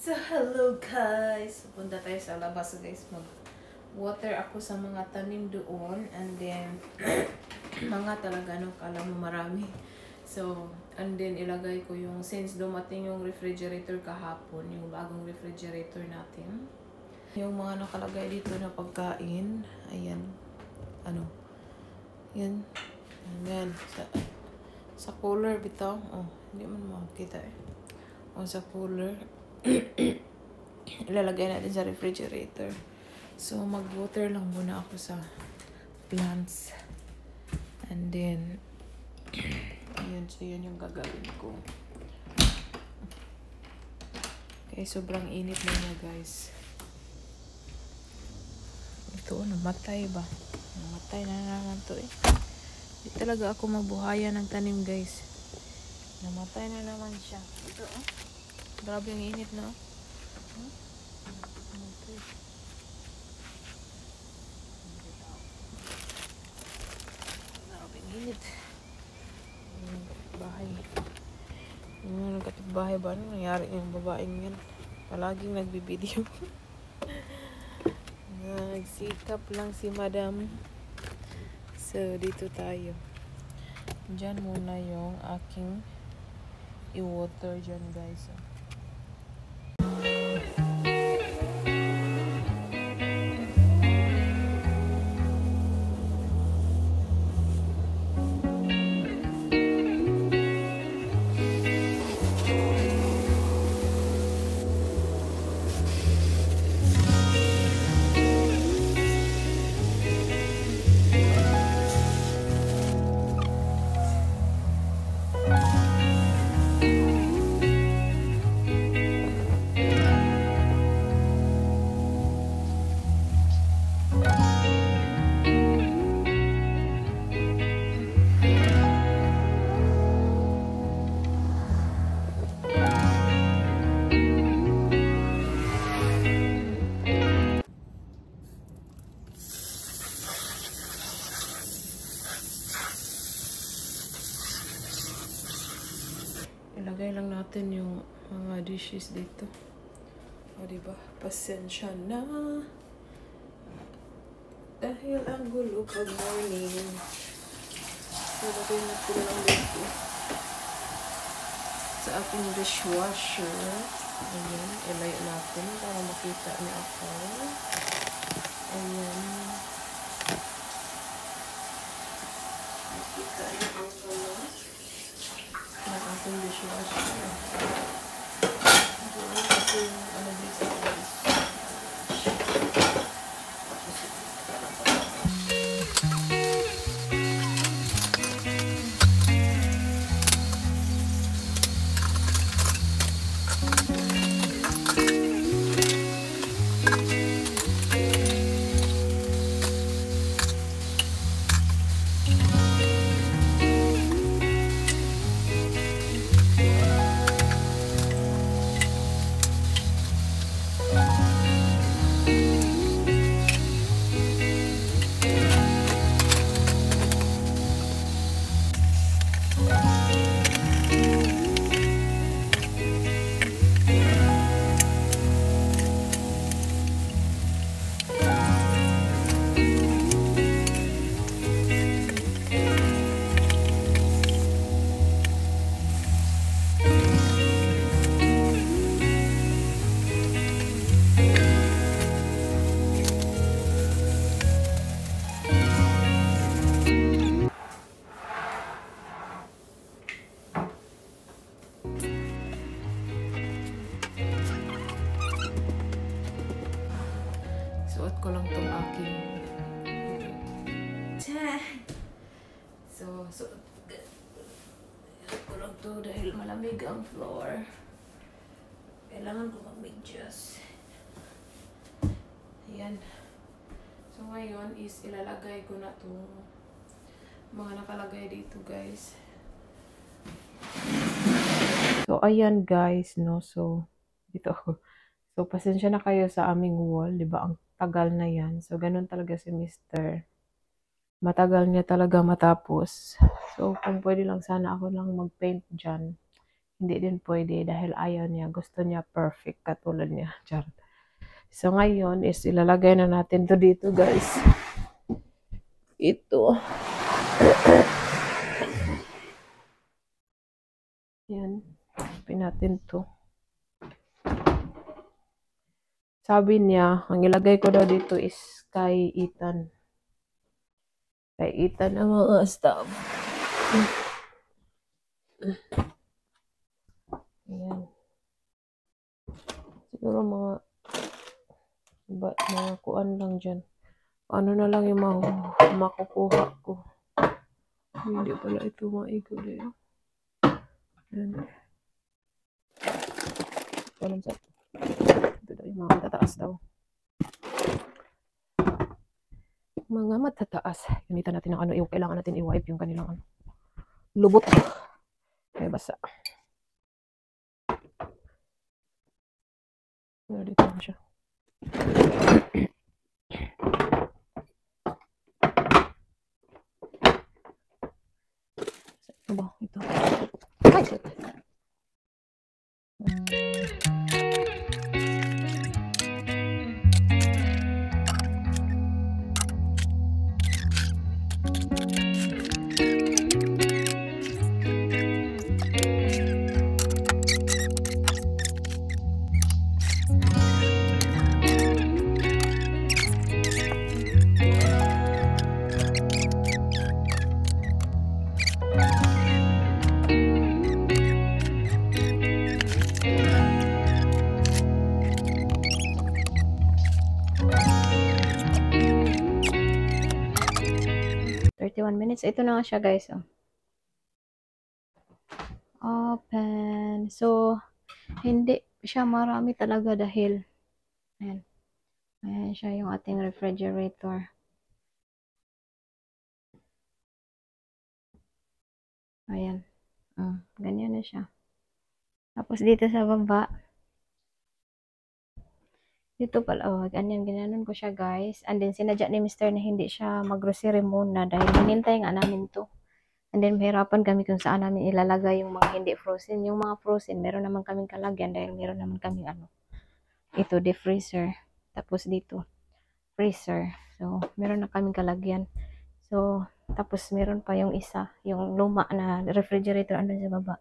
So, hello guys! Punta tayo sa labas guys. Mag-water ako sa mga tanim doon. And then, mga talaga, no, kala mo marami. So, and then ilagay ko yung, since dumating yung refrigerator kahapon, yung bagong refrigerator natin. Yung mga nakalagay dito na pagkain. Ayan. Ano? Yan. Ayan. Sa cooler bitaw. Oh, hindi man makikita eh. O sa cooler. Ilalagay natin sa refrigerator. So, mag-water lang muna ako sa plants. And then, ayan. So, yan yung gagawin ko. Okay, sobrang init na niya, guys. Ito, namatay ba? Namatay na naman to eh. Hindi talaga ako mabuhaya ng tanim, guys. Namatay na naman siya. Ito, oh. Grabe ang init na. Grabe ang init. Bahay. Yung kapitbahay ba? Ano nangyari yung babaeng yan? Palaging nagbibideo. Nagsikap lang si madam. So, dito tayo. Diyan muna yung aking i-water dyan, guys. Ilagay lang natin yung mga dishes dito. O, diba? Pasensya na. Dahil ang gulo pag morning. So, lagay natin lang dito. Sa ating dishwasher. Ayan. Ilayo natin para makita niya ako. Ayan. Makita niya ako. Ng ating dishwasher. Kasi yung ano dito guys. Suot ko lang tong aking suot ko lang to dahil malamig ang floor. Kailangan ko mag-medyas. Ayan. So ngayon is ilalagay ko na tong mga nakalagay dito, guys. So ayan, guys, no. So dito ako. So pasensya na kayo sa aming wall, 'di ba? Ang tagal na 'yan. So ganun talaga si Mr. Matagal niya talaga matapos. So kung pwede lang sana ako lang mag-paint diyan. hindi din pwede dahil ayaw niya. Gusto niya perfect katulad niya. Char. So, ngayon is ilalagay na natin to dito, guys. Ito. Yan. Open natin to. Sabi niya, ang ilagay ko daw dito is kay Ethan. Kay Ethan ang mga stuff. Ayan. Siguro mga kuan lang dyan. Ano na lang yung makukuha ko. Hindi pala ito maikot eh. Ayan. Walang sa ito daw yung mga matataas daw. Mga matataas. Gamitan natin ng ano, kailangan natin i-wipe yung kanilang lubot. Kaya basa. Dito na siya. Ano ba? Ito. Ay, shit. 31 minutes. Ito na nga siya, guys. Oh. Open. So, hindi siya marami talaga dahil ayan. Ayan siya yung ating refrigerator. Ayan. Ganyan na siya. Tapos dito sa baba, dito pala, ganyan, ginanon ko siya, guys. And then, sinadya ni Mr. na hindi siya mag-grocery muna dahil hinintay nga namin to. And then, mahirapan kami kung saan namin ilalagay yung mga hindi frozen. Yung mga frozen, meron naman kaming kalagyan dahil meron naman kaming ito, deep freezer. Tapos dito, freezer. So, meron na kaming kalagyan. So, tapos meron pa yung isa, yung luma na refrigerator andun sa baba.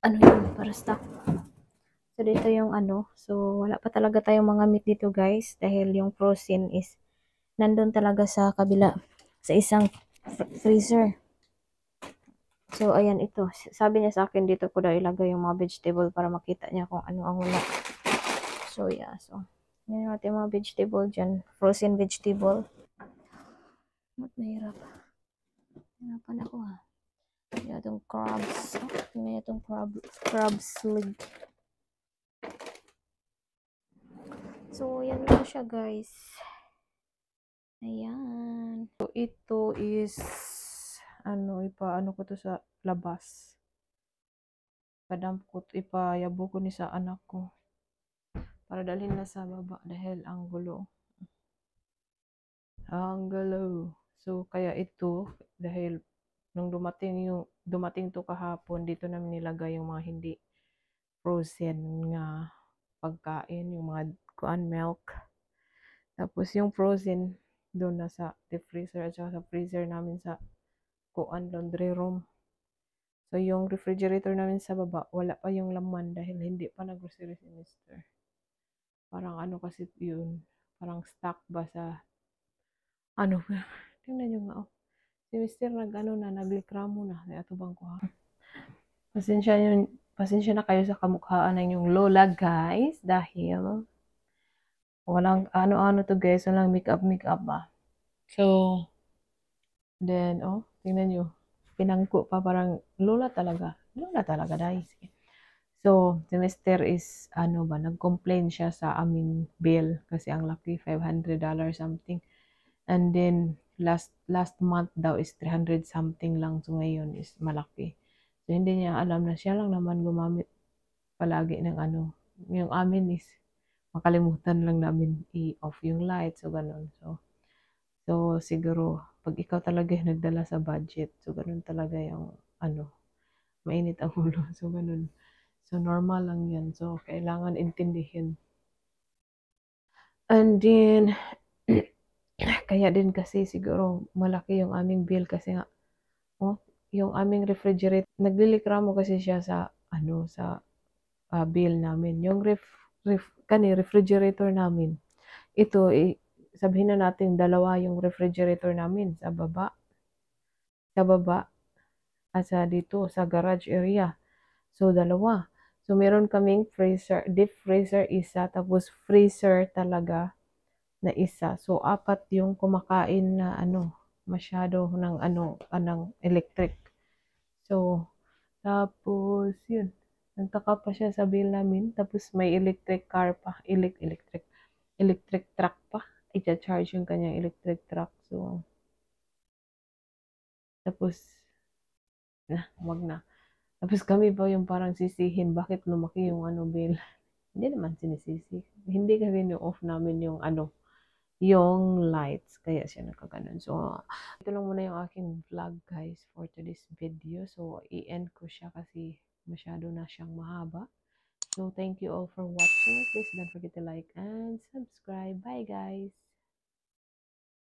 Ano yun? Para stock. So, dito yung so, wala pa talaga tayong mga meat dito, guys, dahil yung frozen is nandun talaga sa kabila, sa isang freezer. So, ayan ito. Sabi niya sa akin, dito ko daw ilagay yung mga vegetable para makita niya kung ano ang wala. So, yeah. So, yan yung ating mga vegetable dyan. Frozen vegetable. Ba't mahirap? Hirapan ako, ha. Yan itong crabs. Tingnan itong crabs leg. So, yan lang siya, guys. Ayan. So, ito is, ipaano ko to sa labas. Padamp ko, ipayabo ko ni sa anak ko. Para dalhin na sa baba dahil ang gulo. Ang gulo. So, kaya ito, dahil nung dumating to kahapon, dito namin nilagay yung mga hindi frozen nga pagkain, yung mga milk. Tapos yung frozen doon na sa deep freezer at saka sa freezer namin sa laundry room. So yung refrigerator namin sa baba, wala pa yung laman dahil hindi pa nag-grocery si Mr. Parang kasi yun, parang stuck ba sa tingnan nyo nga si Mr. naglikramo na, atubang ko ha. Pasensya na kayo sa kamukhaan ng yung lola, guys, dahil walang ano-ano to, guys, walang makeup ba. So, then, tingnan nyo, pinangko pa, parang lola talaga, guys. So, si Mr. is, nag-complain siya sa aming bill kasi ang laki, $500 something. And then, last month daw is 300 something lang. So, ngayon is malaki. So, hindi niya alam na siya lang naman gumamit palagi ng yung amin is makalimutan lang namin i-off yung light. So, ganun. So, siguro, pag ikaw talaga yung nagdala sa budget, so, ganun talaga yung mainit ang ulo. So, ganun. So, normal lang yan. So, kailangan intindihin. And then, kaya din kasi siguro malaki yung aming bill kasi nga, oh, yung aming refrigerator, naglilikramo kasi siya sa, sa bill namin. Yung refrigerator namin, ito, sabihin na natin, dalawa yung refrigerator namin sa baba, at sa dito, sa garage area. So, dalawa. So, meron kaming freezer, deep freezer isa, tapos freezer talaga na isa. So, apat yung kumakain na masyado ng ng electric. So, tapos yun. Nagtaka pa siya sa bill namin. Tapos may electric car pa. Electric truck pa. I-charge yung kanyang electric truck. So, tapos, wag na. Tapos kami pa yung parang sisihin, bakit lumaki yung bill. Hindi naman sinisisi. Hindi kasi ni-off namin yung lights. Kaya siya nakaganon. So, ito lang muna yung aking vlog, guys, for today's video. So, i-end ko siya kasi masyado na siyang mahaba. So, thank you all for watching. Please don't forget to like and subscribe. Bye, guys!